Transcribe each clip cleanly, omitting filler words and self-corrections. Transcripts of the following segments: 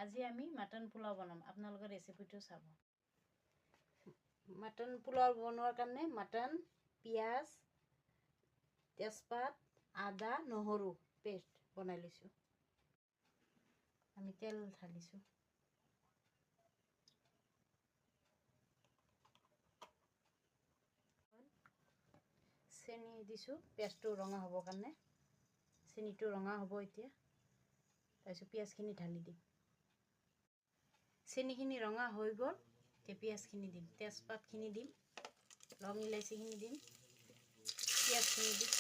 আজি আমি মাটন পোলাও বনাম, আপোনালোকে ৰেচিপিটো চাব। মাটন পোলাও বনোৱাৰ কাৰণে মাটন, পিঁয়াজ, তেজপাত, আদা, নহৰু পেষ্ট বনাই লৈছোঁ। আমি তেল ঢালিছোঁ। চেনি দিছোঁ পিঁয়াজটো ৰঙা হ'বৰ কাৰণে। চেনিটো ৰঙা হ'ব এতিয়া। তাৰপিছত পিঁয়াজখিনি ঢালি দিম। চেনিখিনি ৰঙা হৈ গ'ল, এতিয়া পিঁয়াজখিনি দিম, তেজপাতখিনি দিম, লং ইলাচিখিনি দিম, পিঁয়াজখিনি দিম।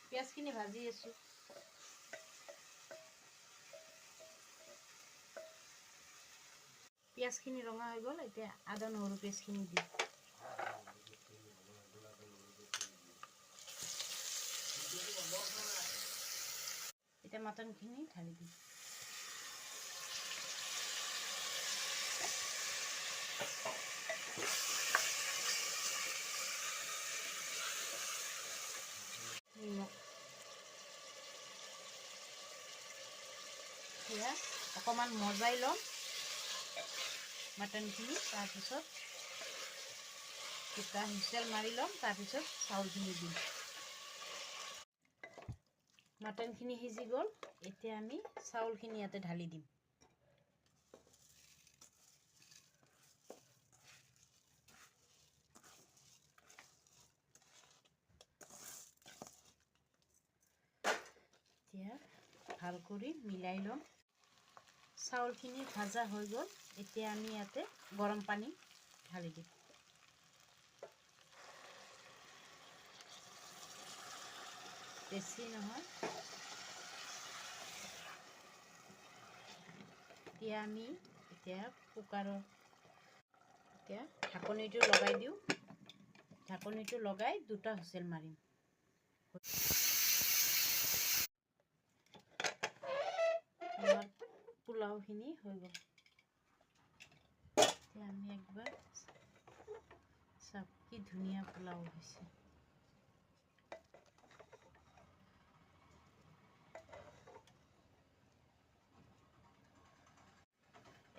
পিঁয়াজখিনি ভাজি আছোঁ। পিঁয়াজখিনি ৰঙা হৈ গ'ল, এতিয়া আদা নহৰু পেষ্টখিনি দিম। এতিয়া মাটনখিনি ঢালি দিম। নিমখ এতিয়া অকণমান মজাই ল'ম মাটনখিনি। তাৰপিছত দুটা হুইচেল মাৰি ল'ম, তাৰপিছত চাউলখিনি দিম। মাটনখিনি সিজি গ'ল, এতিয়া আমি চাউলখিনি ইয়াতে ঢালি দিম। এতিয়া ভাল কৰি মিলাই ল'ম। চাউলখিনি ভাজা হৈ গ'ল, এতিয়া আমি ইয়াতে গৰম পানী ঢালি দিম। বেছি নহয়। এতিয়া আমি কুকাৰত ঢাকনিটো লগাই দিওঁ। ঢাকনিটো লগাই দুটা হুইচেল মাৰিম। আমাৰ পোলাওখিনি হৈ গ'ল। এতিয়া আমি একবাৰ চাওক কি ধুনীয়া পোলাও হৈছে।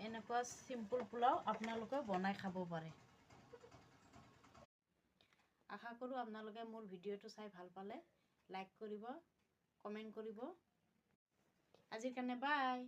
এনেকুৱা চিম্পুল পোলাও আপোনালোকে বনাই খাব পাৰে। আশা কৰোঁ আপোনালোকে মোৰ ভিডিঅ'টো চাই ভাল পালে। লাইক কৰিব, কমেণ্ট কৰিব। আজিৰ কাৰণে বাই।